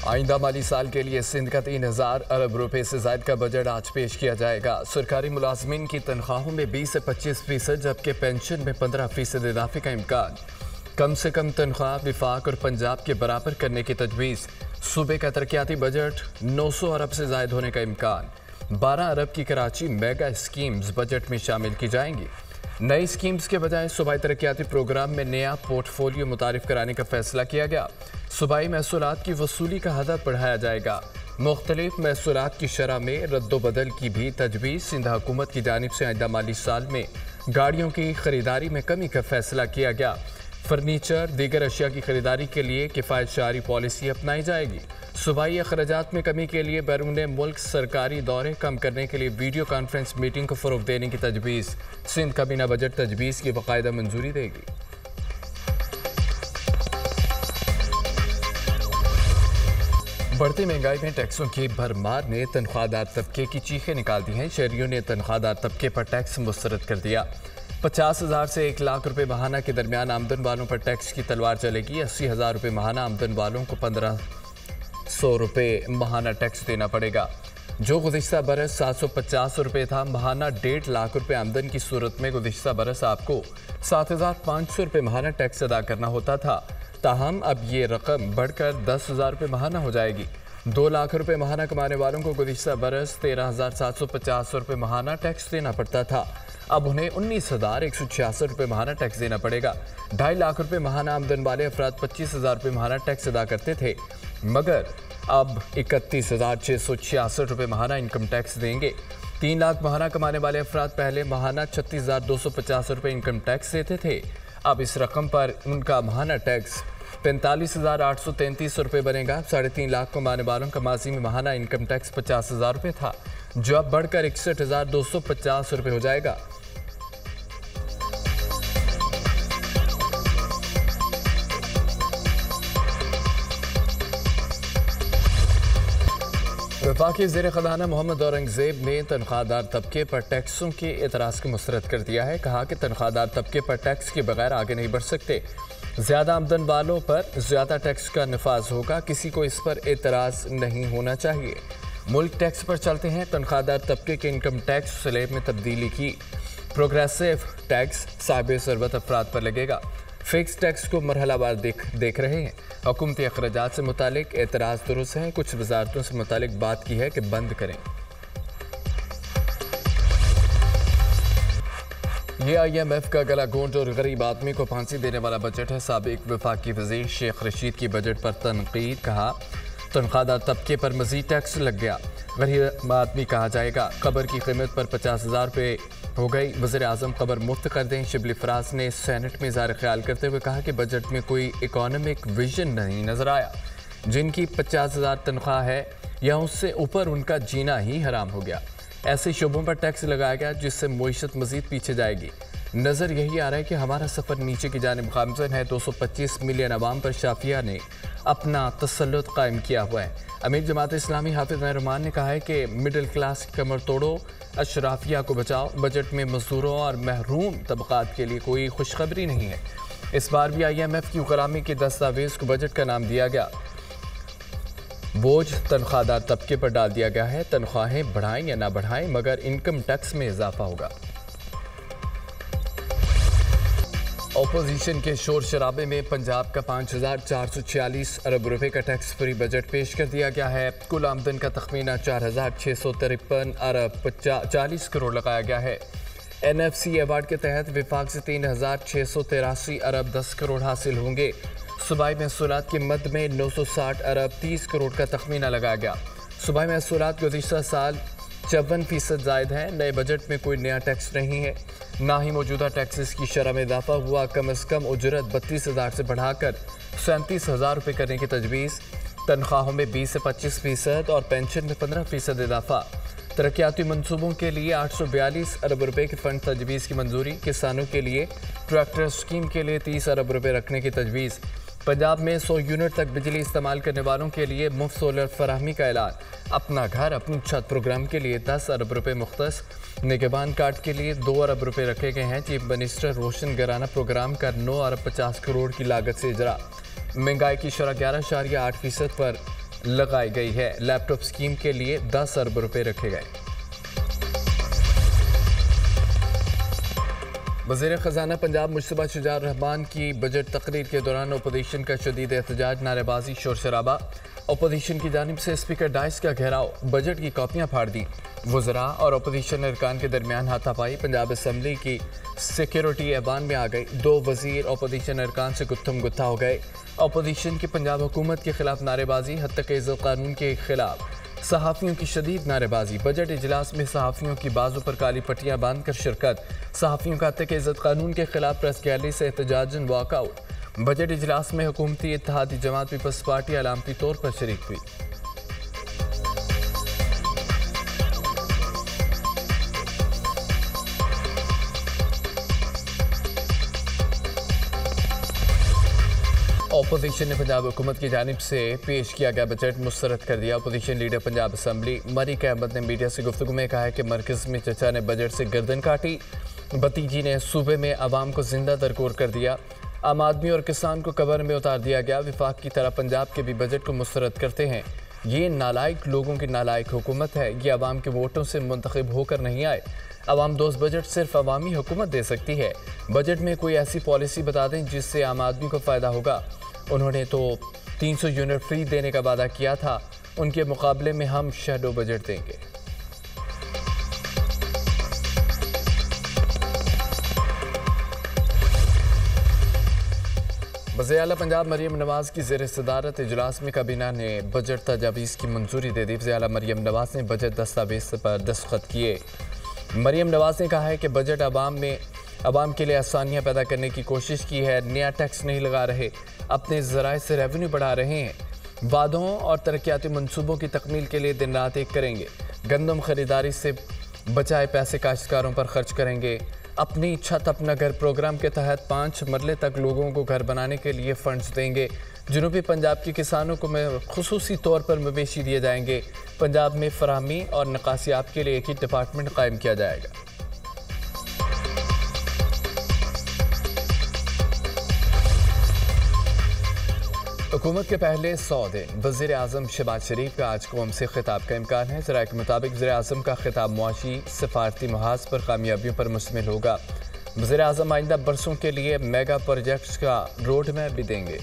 आइंदा माली साल के लिए सिंध का 3,000 अरब रुपए से ज्यादा का बजट आज पेश किया जाएगा। सरकारी मुलाजमीन की तनख्वाहों में 20 से 25% जबकि पेंशन में 15% इजाफे का इम्कान। कम से कम तनख्वाह विफाक और पंजाब के बराबर करने की तजवीज़। सूबे का तरक्याती बजट 900 अरब से ज्यादा होने का इम्कान। 12 अरब की कराची मेगा स्कीम्स बजट में शामिल की जाएंगी। नई स्कीम्स के बजाय सूबाई तरक्याती प्रोग्राम में नया पोर्टफोलियो मुतारिफ कराने का फैसला किया गया। सूबाई महसूलात की वसूली का हदफ बढ़ाया जाएगा। मुख्तलिफ महसूलात की शरह में रद्दोबदल की भी तजवीज़। सिंध हुकूमत की जानिब से आइंदा माली साल में गाड़ियों की खरीदारी में कमी का फैसला किया गया। फर्नीचर दीगर अशिया की खरीदारी के लिए किफ़ायत शारी पॉलिसी अपनाई जाएगी। सूबाई अखराजात में कमी के लिए बैरून मुल्क सरकारी दौरे कम करने के लिए वीडियो कॉन्फ्रेंस मीटिंग को फ़रोग़ देने की तजवीज़। सिंध काबीना बजट तजवीज़ की बाकायदा मंजूरी देगी। बढ़ती महंगाई में टैक्सों की भरमार ने तनख्वाहदार तबके की चीखें निकाल दी हैं। शहरियों ने तनख्वाहदार तबके पर टैक्स मुस्तरद कर दिया। 50,000 से 1 लाख रुपए माहाना के दरमियान आमदन वालों पर टैक्स की तलवार चलेगी। 80,000 रुपए माहाना आमदन वालों को 1,500 रुपए माहाना टैक्स देना पड़ेगा, जो गुज़िश्ता बरस 750 रुपए था। माहाना 1.5 लाख रुपए आमदन की सूरत में गुज़िश्ता बरस आपको 7,500 रुपए माहाना टैक्स अदा करना होता था। ताहम अब ये रकम बढ़कर 10,000 रुपये माहाना हो जाएगी। 2 लाख रुपए माहाना कमाने वालों को गुज़िश्ता बरस 13,750 रुपये माहाना टैक्स देना पड़ता था। अब उन्हें 19,166 रुपये माहाना टैक्स देना पड़ेगा। 2.5 लाख रुपए माहाना आमदन वाले अफराद 25,000 रुपये माहाना टैक्स अदा करते थे, मगर अब 31,666 रुपये माहाना इनकम टैक्स देंगे। 3 लाख माहाना कमाने वाले अफराद पहले माहाना 36,250 रुपये इनकम टैक्स देते थे। अब इस रकम पर उनका माहाना टैक्स 45,833 रुपये बनेगा। 3.5 लाख कमाने वालों का माजी में माहाना इनकम टैक्स 50,000 रुपये था, जो अब बढ़कर 61,250 रुपये हो जाएगा। वफाकी ज़ेर ख़ज़ाना मोहम्मद औरंगज़ेब ने तनख्वाहदार तबके पर टैक्सों के एतराज़ को मुस्तरद कर दिया है। कहा कि तनख्वाहदार तबके पर टैक्स के बगैर आगे नहीं बढ़ सकते। ज़्यादा आमदन वालों पर ज़्यादा टैक्स का नफाज होगा, किसी को इस पर एतराज़ नहीं होना चाहिए। मुल्क टैक्स पर चलते हैं। तनख्वाहदार तबके के इनकम टैक्स स्लैब में तब्दीली की। प्रोग्रेसिव टैक्स साहिब सरबत अफराद पर लगेगा। फिक्स टैक्स को मरहलावार देख रहे हैं। हुकूमती अखराजात से मुतालिक एतराज़ दुरुस्त हैं। कुछ वजारतों से मुतालिक बात की है कि बंद करें। ये IMF का गला घोंट और गरीब आदमी को फांसी देने वाला बजट है। साबिक वफाकी वज़ीर शेख रशीद की बजट पर तनकीद। कहा तनख्वाहदार तबके पर मज़ीद टैक्स लग गया, गरीब आदमी कहा जाएगा। कब्र की कीमत पर 50,000 रुपये हो गई। वज़ीर आज़म कब्र मुफ्त कर दें। शिबली फराज ने सेनेट में इज़हार ख्याल करते हुए कहा कि बजट में कोई इकोनॉमिक विजन नहीं नज़र आया। जिनकी 50,000 तनख्वाह है या उससे ऊपर उनका जीना ही हराम हो गया। ऐसे शोबों पर टैक्स लगाया गया जिससे मईशत मज़ीद पीछे जाएगी। नज़र यही आ रहा है कि हमारा सफ़र नीचे की जानिब गामज़न है। 225 मिलियन अवाम पर शाफिया ने अपना तसल्लुत कायम किया हुआ है। अमीर जमात इस्लामी हाफिज़ रहमान ने कहा है कि मिडिल क्लास की कमर तोड़ो, अशराफिया को बचाओ। बजट में मजदूरों और महरूम तबक़ात के लिए कोई खुशखबरी नहीं है। इस बार भी IMF की गुलामी के दस्तावेज़ को बजट का नाम दिया गया। बोझ तनख्वाहदार तबके पर डाल दिया गया है। तनख्वाहें बढ़ाएं या ना बढ़ाएं, मगर इनकम टैक्स में इजाफा होगा। अपोजिशन के शोर शराबे में पंजाब का 5,446 अरब रुपए का टैक्स फ्री बजट पेश कर दिया गया है। कुल आमदन का तखमीना 4,653 अरब 40 करोड़ लगाया गया है। NFC अवार्ड के तहत विफाक से 3,683 अरब 10 करोड़ हासिल होंगे। सूबाई महसूलात की मद में 960 अरब 30 करोड़ का तखमीना लगाया गया। सूबाई महसूलात गुज़िश्ता साल 54% ज़ायद है। नए बजट में कोई नया टैक्स नहीं है, ना ही मौजूदा टैक्सेस की शरह में इजाफा हुआ। कम अज़ कम उजरत 32,000 से बढ़ाकर 37,000 रुपये करने की तजवीज़। तनख्वाहों में 20 से 25% और पेंशन में 15% इजाफा। तरक्याती मनसूबों के लिए 842 अरब रुपये के फंड तजवीज़ की मंजूरी। किसानों के लिए ट्रैक्टर स्कीम के लिए 30 अरब रुपये रखने की तजवीज़। पंजाब में 100 यूनिट तक बिजली इस्तेमाल करने वालों के लिए मुफ्त सोलर फराहमी का ऐलान। अपना घर अपनी छत प्रोग्राम के लिए 10 अरब रुपये मुख्तस। निगहबान कार्ड के लिए 2 अरब रुपये रखे गए हैं। चीफ मिनिस्टर रोशन घराना प्रोग्राम का 9 अरब 50 करोड़ की लागत से इजरा। महंगाई की शरह 11.8% पर लगाई गई है। लैपटॉप स्कीम के लिए 10 अरब रुपए रखे गए। वज़ीर ख़जाना पंजाब मुश्तबा शुजाउर रहमान की बजट तकरीर के दौरान अपोजिशन का शदीद एहतजाज, नारेबाजी, शोर शराबा। अपोजिशन की जानिब से स्पीकर डाइस का घेराव, बजट की कॉपियाँ फाड़ दी। वज़रा और अपोजिशन अरकान के दरमियान हाथापाई। पंजाब असम्बली की सिक्योरिटी ऐवान में आ गई। 2 वज़ीर अपोजिशन अरकान से गुत्थम गुत्था हो गए। अपोजिशन की पंजाब हुकूमत के खिलाफ नारेबाजी, हद तक इज़्ज़त कानून के खिलाफ सहाफ़ियों की शदीद नारेबाजी। बजट इजलास में सहाफ़ियों की बाजू पर काली पट्टियाँ बांध कर शिरकत। सहाफ़ियों का हद तक इज़्ज़त कानून के खिलाफ प्रेस गैलरी से एहतजाजन वॉकआउट। बजट इजलास में हुकूमती इत्तेहादी जमात पीपल्स पार्टी अलामती तौर पर शरीक हुई। अपोजिशन ने पंजाब हुकूमत की जानिब से पेश किया गया बजट मुस्तरद कर दिया। अपोजिशन लीडर पंजाब असम्बली मरीक अहमद ने मीडिया से गुफ्तगू में कहा है कि मरकज़ में चचा ने बजट से गर्दन काटी, भतीजी ने सूबे में आवाम को जिंदा दरकोर कर दिया, आम आदमी और किसान को कब्र में उतार दिया गया। विफाक की तरह पंजाब के भी बजट को मुस्तरद करते हैं। ये नालायक लोगों की नालायक हुकूमत है। ये आवाम के वोटों से मुंतखब होकर नहीं आए। आवाम दोस्त बजट सिर्फ अवामी हुकूमत दे सकती है। बजट में कोई ऐसी पॉलिसी बता दें जिससे आम आदमी को फ़ायदा होगा। उन्होंने तो 300 यूनिट फ्री देने का वादा किया था, उनके मुकाबले में हम शैडो बजट देंगे। वज़ीर आला पंजाब मरियम नवाज़ की ज़ेर सदारत इजलास में काबीना ने बजट तजावीज़ की मंजूरी दे दी। वज़ीर आला मरियम नवाज़ ने बजट दस्तावेज़ पर दस्तखत किए। मरियम नवाज़ ने कहा है कि बजट आवाम के लिए आसानियाँ पैदा करने की कोशिश की है। नया टैक्स नहीं लगा रहे, अपने ज़राए से रेवेन्यू बढ़ा रहे हैं। वादों और तरक्याती मनसूबों की तकमील के लिए दिन रात एक करेंगे। गंदम खरीदारी से बचाए पैसे काश्तकारों पर खर्च करेंगे। अपनी छत अपना घर प्रोग्राम के तहत 5 मरले तक लोगों को घर बनाने के लिए फंड्स देंगे। जनूबी पंजाब के किसानों को खुसूसी तौर पर मवेशी दिए जाएंगे। पंजाब में फराहमी और निकासियाब के लिए एक ही डिपार्टमेंट कायम किया जाएगा। हुकूमत के पहले 100 दिन वज़ीर आज़म शहबाज शरीफ का आज कौम से खिताब का इम्कान है। ज़राए के मुताबिक वज़ीर आज़म का खिताब मुआशी सफारती महाज पर कामयाबियों पर मुश्तमिल होगा। वज़ीर आज़म आइंदा बरसों के लिए मेगा प्रोजेक्ट्स का रोड मैप भी देंगे।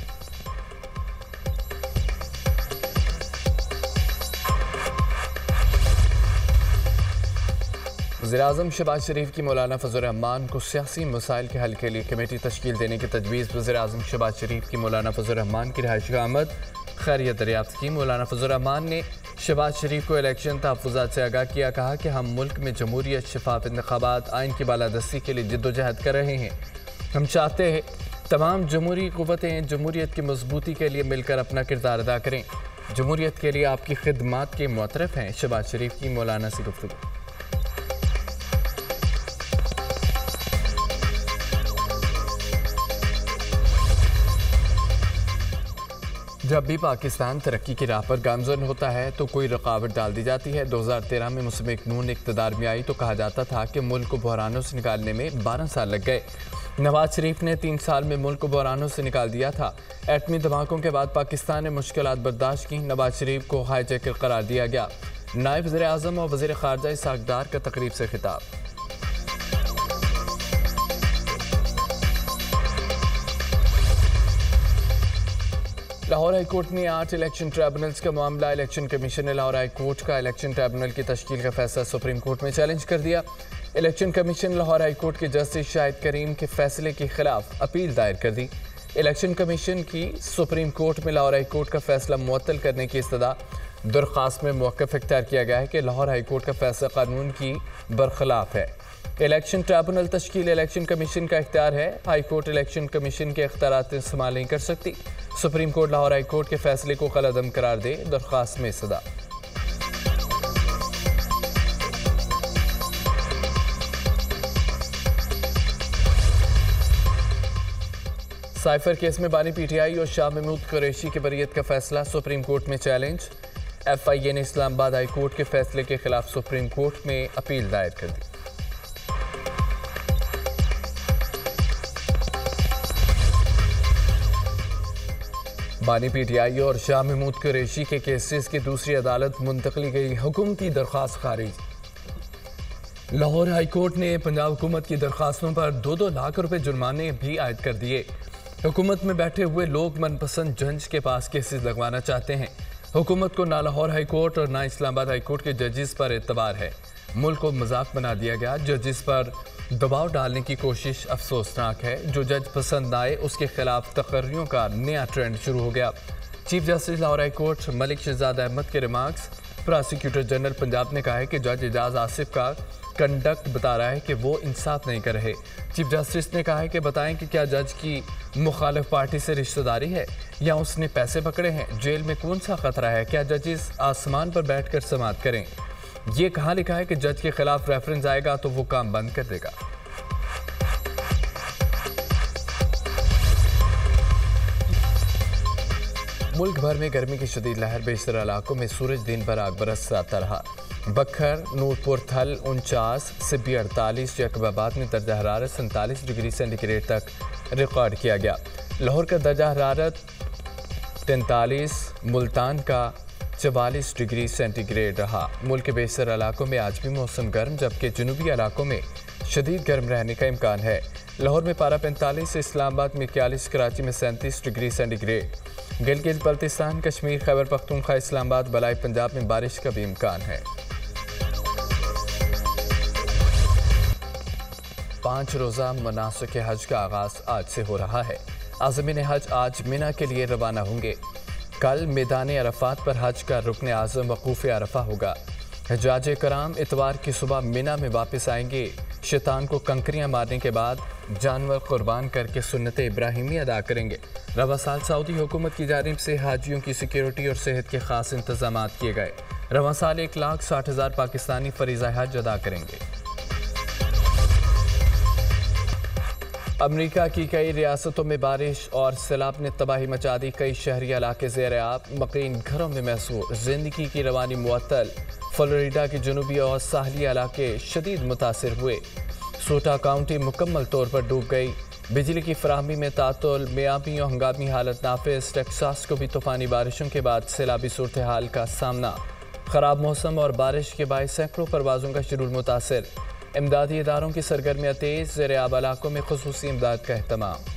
वज़ीर-ए-आज़म शहबाज शरीफ की मौलाना फजल रहमान को सियासी मसाइल के हल के लिए कमेटी तश्कील देने की तजवीज़। वज़ीर-ए-आज़म शहबाज शरीफ की मौलाना फजल रहमान की रिहाइशगाह आमद, खैरियत दरियाफ्त की। मौलाना फजल रहमान ने शहबाज शरीफ को इलेक्शन तहफ़्फ़ुज़ात से आगाह किया। कहा कि हम मुल्क में जमहूरियत, शफाफ इंतखाबात, आइन की बालादस्ती के लिए जिद्दोजहद कर रहे हैं। हम चाहते हैं तमाम जमहूरी क़ुव्वतें जमहूरियत की मजबूती के लिए मिलकर अपना किरदार अदा करें। जमहूरियत के लिए आपकी खिदमात के मुतरफ़ हैं। शहबाज शरीफ की मौलाना से गुफ्तगू। जब भी पाकिस्तान तरक्की की राह पर गामज़न होता है तो कोई रुकावट डाल दी जाती है। 2013 में मुस्लिम नून इक़्तिदार में आई तो कहा जाता था कि मुल्क को बहरानों से निकालने में 12 साल लग गए। नवाज शरीफ ने 3 साल में मुल्क को बहरानों से निकाल दिया था। एटमी धमाकों के बाद पाकिस्तान ने मुश्किलात बर्दाश्त की। नवाज शरीफ को हाईजैकर करार दिया गया। नायब वज़ीर आज़म और वज़ीर ख़ारजा इसहाक़ डार का तकरीब से खिताब। लाहौर हाई कोर्ट ने 8 इलेक्शन ट्रिब्यूनल्स का मामला। इलेक्शन कमीशन ने लाहौर हाई कोर्ट का इलेक्शन ट्रिब्यूनल की तश्कील का फैसला सुप्रीम कोर्ट में चैलेंज कर दिया। Election commission Lahore high court के जस्टिस शाहिद करीम के फैसले के खिलाफ अपील दायर कर दी। इलेक्शन कमीशन की सुप्रीम कोर्ट में लाहौर हाई कोर्ट का फैसला मुअत्तल करने की इस्तदा। दरख्वास्त में मौक़िफ़ इख्तियार किया गया है कि लाहौर हाई कोर्ट का फैसला कानून की बरखिलाफ है। इलेक्शन ट्रिब्यूनल तश्कील इलेक्शन कमीशन का इख्तियार है। हाई कोर्ट इलेक्शन कमीशन के इख्तियारात इस्तेमाल नहीं कर सकती। Supreme court Lahore high court के फैसले को कलअदम करार दे। दरख्वास्त में सदा। साइफर केस में बानी पीटीआई और शाह महमूद कुरैशी की बरियत का फैसला सुप्रीम कोर्ट में चैलेंज। FIA ने इस्लामाबाद हाई कोर्ट के फैसले के खिलाफ सुप्रीम कोर्ट में अपील दायर कर दी। बानी PTI और शाह महमूद कुरैशी के केसेस की दूसरी अदालत मुंतकली गई हुकूमती दरख्वास्त खारिज। लाहौर हाई कोर्ट ने पंजाब हुकूमत की दरख्वास्तों पर 2-2 लाख रुपए जुर्माने भी आयद कर दिए। हुकूमत में बैठे हुए लोग मनपसंद जज के पास केसेस लगवाना चाहते हैं। हुकूमत को ना लाहौर हाई कोर्ट और ना इस्लामाबाद हाई कोर्ट के जजेस पर एतबार है। मुल्क को मजाक बना दिया गया। जजेस पर दबाव डालने की कोशिश अफसोसनाक है। जो जज पसंद आए उसके खिलाफ तकर्रियों का नया ट्रेंड शुरू हो गया। Chief justice Lahore high court Malik Shahzad Ahmed के रिमार्क्स। प्रोसिक्यूटर जनरल पंजाब ने कहा है कि जज एजाज आसिफ का कंडक्ट बता रहा है कि वो इंसाफ नहीं कर रहे। चीफ जस्टिस ने कहा है कि बताएं कि क्या जज की मुखालिफ पार्टी से रिश्तेदारी है या उसने पैसे पकड़े हैं। जेल में कौन सा खतरा है? क्या जजेस आसमान पर बैठकर समाअत करें? ये कहाँ लिखा है कि जज के खिलाफ रेफरेंस आएगा तो वो काम बंद कर देगा। मुल्क भर में गर्मी की शदीद लहर, बेशतर इलाकों में सूरज दिन भर आग बरसाता रहा। बखर, नूरपुर थल 49, सिब्बी 48, जैकबाबाद में दर्जा हरारत 47 डिग्री सेंटीग्रेड तक रिकॉर्ड किया गया। लाहौर का दर्जा हरारत 43, मुल्तान का 44 डिग्री सेंटीग्रेड रहा। मुल्क के बेशतर इलाकों में आज भी मौसम गर्म, जबकि जनूबी इलाकों में शदीद गर्म रहने का इम्कान है। लाहौर में पारा 45, इस्लामाबाद में 41, कराची में 37 डिग्री सेंटीग्रेड। गिलगित बल्तिस्तान, कश्मीर, खैबर पख्तूनख्वा, इस्लामाबाद, बलाई पंजाब में बारिश का भी इम्कान है। 5 रोज़ा मनासिक हज का आगाज़ आज से हो रहा है। आज़मीन हज आज मिना के लिए रवाना होंगे। कल मैदान अरफात पर हज का रुकन आज़म वकूफ़ अरफा होगा। हजाज कराम इतवार की सुबह मिना में वापस आएंगे। शैतान को कंकरियां मारने के बाद जानवर कुर्बान करके सुन्नत इब्राहिमी अदा करेंगे। रवा साल सऊदी हुकूमत की जानिब से हाजियों की सिक्योरिटी और सेहत के खास इंतजाम किए गए। रवा साल 1,60,000 पाकिस्तानी फरीज़ा हज अदा करेंगे। अमरीका की कई रियासतों में बारिश और सैलाब ने तबाही मचा दी। कई शहरी इलाके ज़ेर आब, मकीन घरों में महसूस, जिंदगी की रवानी मुअत्तल। फ्लोरिडा के जनूबी और साहली इलाके शदीद मुतासिर हुए। सोटा काउंटी मुकम्मल तौर पर डूब गई। बिजली की फराहमी में तातुल, मियामी और हंगामी हालत नाफिज। टेक्सास को भी तूफ़ानी बारिशों के बाद सैलाबी सूरत हाल का सामना। ख़राब मौसम और बारिश के बायस सैकड़ों परवाज़ों का शेड्यूल मुतासिर। इमदादी इदारों की सरगर्मियाँ तेज़, ज़ेर आब इलाकों में खुसूसी इमदाद का एहतमाम।